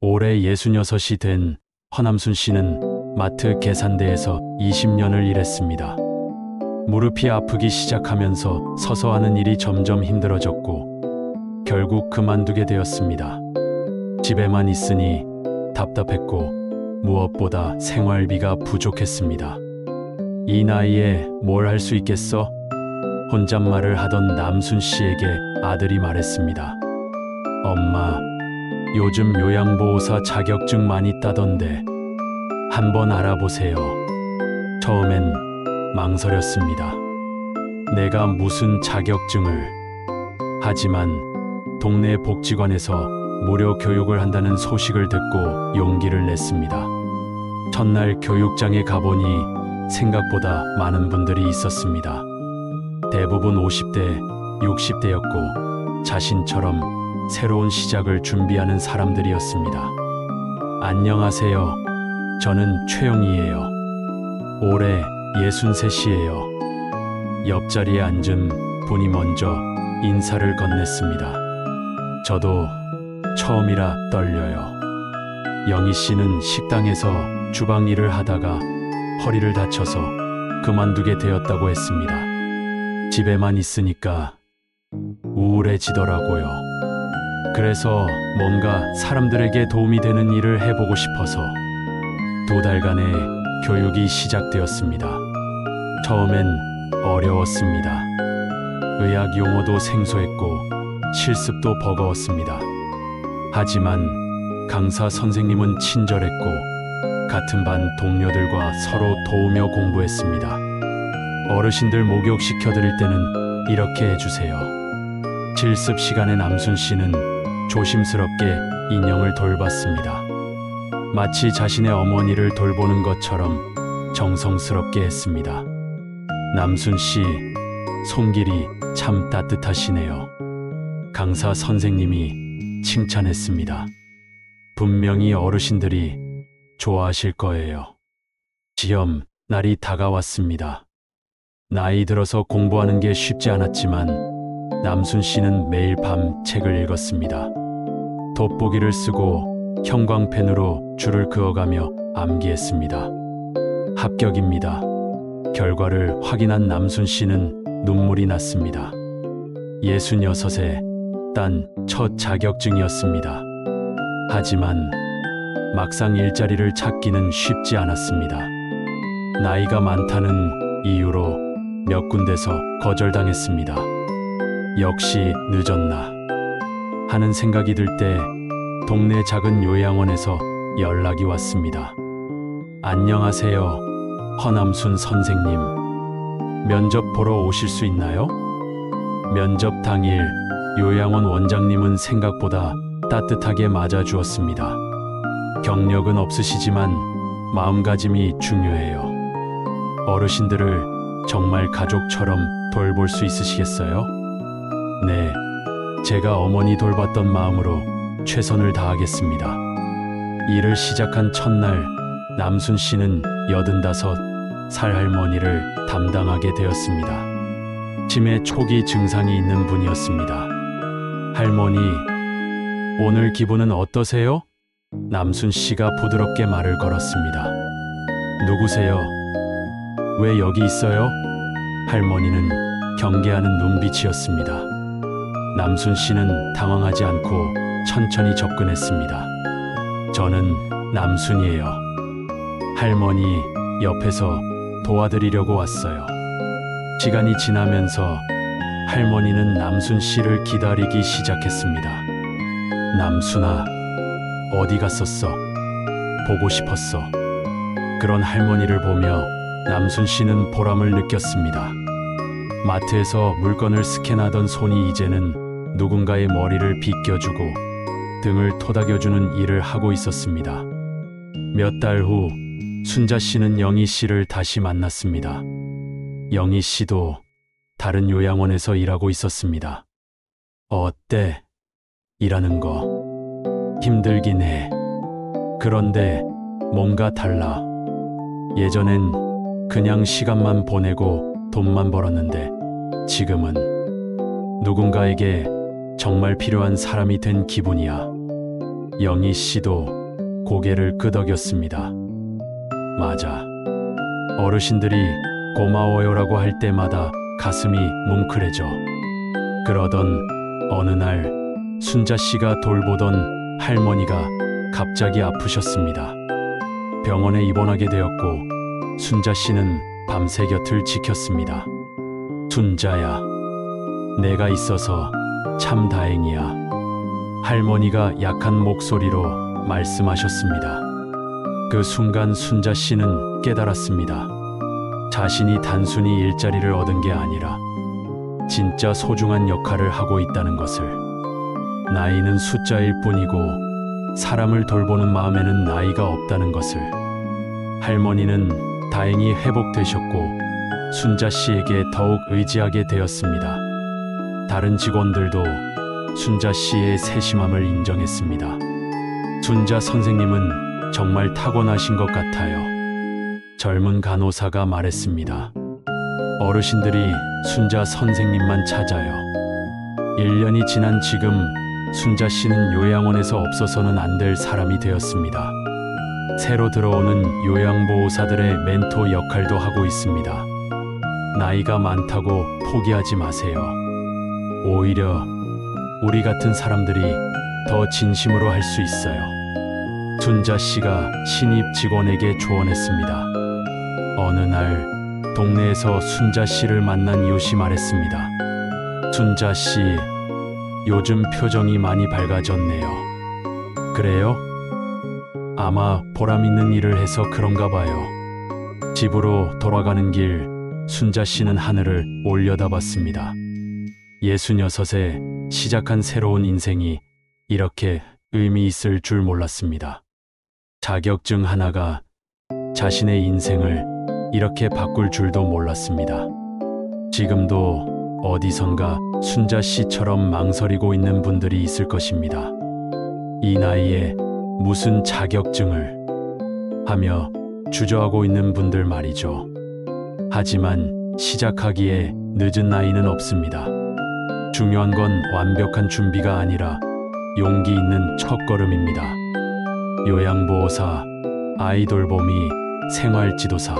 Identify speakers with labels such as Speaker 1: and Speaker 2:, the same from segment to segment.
Speaker 1: 올해 66이 된 허남순 씨는 마트 계산대에서 20년을 일했습니다. 무릎이 아프기 시작하면서 서서 하는 일이 점점 힘들어졌고 결국 그만두게 되었습니다. 집에만 있으니 답답했고 무엇보다 생활비가 부족했습니다. 이 나이에 뭘 할 수 있겠어? 혼잣말을 하던 남순 씨에게 아들이 말했습니다. 엄마, 요즘 요양보호사 자격증 많이 따던데 한번 알아보세요. 처음엔 망설였습니다. 내가 무슨 자격증을. 하지만 동네 복지관에서 무료 교육을 한다는 소식을 듣고 용기를 냈습니다. 첫날 교육장에 가보니 생각보다 많은 분들이 있었습니다. 대부분 50대, 60대였고 자신처럼 새로운 시작을 준비하는 사람들이었습니다. 안녕하세요. 저는 최영희예요. 올해 63이에요. 옆자리에 앉은 분이 먼저 인사를 건넸습니다. 저도 처음이라 떨려요. 영희 씨는 식당에서 주방 일을 하다가 허리를 다쳐서 그만두게 되었다고 했습니다. 집에만 있으니까 우울해지더라고요. 그래서 뭔가 사람들에게 도움이 되는 일을 해보고 싶어서 2달간의 교육이 시작되었습니다. 처음엔 어려웠습니다. 의학 용어도 생소했고 실습도 버거웠습니다. 하지만 강사 선생님은 친절했고 같은 반 동료들과 서로 도우며 공부했습니다. 어르신들 목욕시켜 드릴 때는 이렇게 해주세요. 실습 시간에 남순 씨는 조심스럽게 인형을 돌봤습니다. 마치 자신의 어머니를 돌보는 것처럼 정성스럽게 했습니다. 남순 씨, 손길이 참 따뜻하시네요. 강사 선생님이 칭찬했습니다. 분명히 어르신들이 좋아하실 거예요. 시험 날이 다가왔습니다. 나이 들어서 공부하는 게 쉽지 않았지만 남순 씨는 매일 밤 책을 읽었습니다. 돋보기를 쓰고 형광펜으로 줄을 그어가며 암기했습니다. 합격입니다. 결과를 확인한 남순 씨는 눈물이 났습니다. 66에 딴 첫 자격증이었습니다. 하지만 막상 일자리를 찾기는 쉽지 않았습니다. 나이가 많다는 이유로 몇 군데서 거절당했습니다. 역시 늦었나 하는 생각이 들 때 동네 작은 요양원에서 연락이 왔습니다. 안녕하세요, 허남순 선생님. 면접 보러 오실 수 있나요? 면접 당일 요양원 원장님은 생각보다 따뜻하게 맞아주었습니다. 경력은 없으시지만 마음가짐이 중요해요. 어르신들을 정말 가족처럼 돌볼 수 있으시겠어요? 네, 제가 어머니 돌봤던 마음으로 최선을 다하겠습니다. 일을 시작한 첫날, 남순 씨는 85살 할머니를 담당하게 되었습니다. 치매 초기 증상이 있는 분이었습니다. 할머니, 오늘 기분은 어떠세요? 남순 씨가 부드럽게 말을 걸었습니다. 누구세요? 왜 여기 있어요? 할머니는 경계하는 눈빛이었습니다. 남순 씨는 당황하지 않고 천천히 접근했습니다. 저는 남순이에요. 할머니 옆에서 도와드리려고 왔어요. 시간이 지나면서 할머니는 남순 씨를 기다리기 시작했습니다. 남순아, 어디 갔었어? 보고 싶었어. 그런 할머니를 보며 남순 씨는 보람을 느꼈습니다. 마트에서 물건을 스캔하던 손이 이제는 누군가의 머리를 빗겨주고 등을 토닥여주는 일을 하고 있었습니다. 몇 달 후 순자 씨는 영희 씨를 다시 만났습니다. 영희 씨도 다른 요양원에서 일하고 있었습니다. 어때? 일하는 거 힘들긴 해. 그런데 뭔가 달라. 예전엔 그냥 시간만 보내고 돈만 벌었는데 지금은 누군가에게 정말 필요한 사람이 된 기분이야. 영희 씨도 고개를 끄덕였습니다. 맞아. 어르신들이 고마워요라고 할 때마다 가슴이 뭉클해져. 그러던 어느 날 순자 씨가 돌보던 할머니가 갑자기 아프셨습니다. 병원에 입원하게 되었고 순자 씨는 밤새 곁을 지켰습니다. 순자야, 내가 있어서 참 다행이야. 할머니가 약한 목소리로 말씀하셨습니다. 그 순간 순자 씨는 깨달았습니다. 자신이 단순히 일자리를 얻은 게 아니라 진짜 소중한 역할을 하고 있다는 것을. 나이는 숫자일 뿐이고 사람을 돌보는 마음에는 나이가 없다는 것을. 할머니는 다행히 회복되셨고 순자 씨에게 더욱 의지하게 되었습니다. 다른 직원들도 순자 씨의 세심함을 인정했습니다. 순자 선생님은 정말 타고나신 것 같아요. 젊은 간호사가 말했습니다. 어르신들이 순자 선생님만 찾아요. 1년이 지난 지금 순자 씨는 요양원에서 없어서는 안 될 사람이 되었습니다. 새로 들어오는 요양보호사들의 멘토 역할도 하고 있습니다. 나이가 많다고 포기하지 마세요. 오히려 우리 같은 사람들이 더 진심으로 할 수 있어요. 순자 씨가 신입 직원에게 조언했습니다. 어느 날 동네에서 순자 씨를 만난 이웃이 말했습니다. 순자 씨, 요즘 표정이 많이 밝아졌네요. 그래요? 아마 보람 있는 일을 해서 그런가 봐요. 집으로 돌아가는 길 순자 씨는 하늘을 올려다봤습니다. 66에 시작한 새로운 인생이 이렇게 의미 있을 줄 몰랐습니다. 자격증 하나가 자신의 인생을 이렇게 바꿀 줄도 몰랐습니다. 지금도 어디선가 순자 씨처럼 망설이고 있는 분들이 있을 것입니다. 이 나이에 무슨 자격증을 하며 주저하고 있는 분들 말이죠. 하지만 시작하기에 늦은 나이는 없습니다. 중요한 건 완벽한 준비가 아니라 용기 있는 첫걸음입니다. 요양보호사, 아이돌보미, 생활지도사.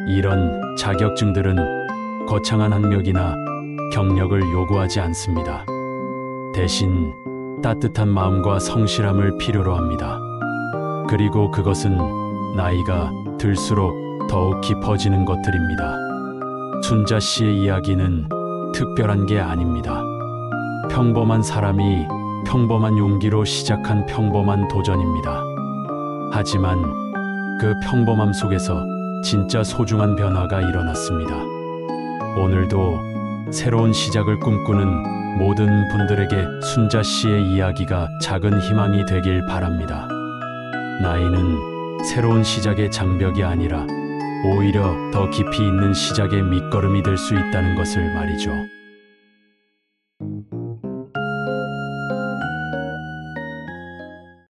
Speaker 1: 이런 자격증들은 거창한 학력이나 경력을 요구하지 않습니다. 대신 따뜻한 마음과 성실함을 필요로 합니다. 그리고 그것은 나이가 들수록 더욱 깊어지는 것들입니다. 순자 씨의 이야기는 특별한 게 아닙니다. 평범한 사람이 평범한 용기로 시작한 평범한 도전입니다. 하지만 그 평범함 속에서 진짜 소중한 변화가 일어났습니다. 오늘도 새로운 시작을 꿈꾸는 모든 분들에게 순자 씨의 이야기가 작은 희망이 되길 바랍니다. 나이는 새로운 시작의 장벽이 아니라 오히려 더 깊이 있는 시작의 밑거름이 될 수 있다는 것을 말이죠.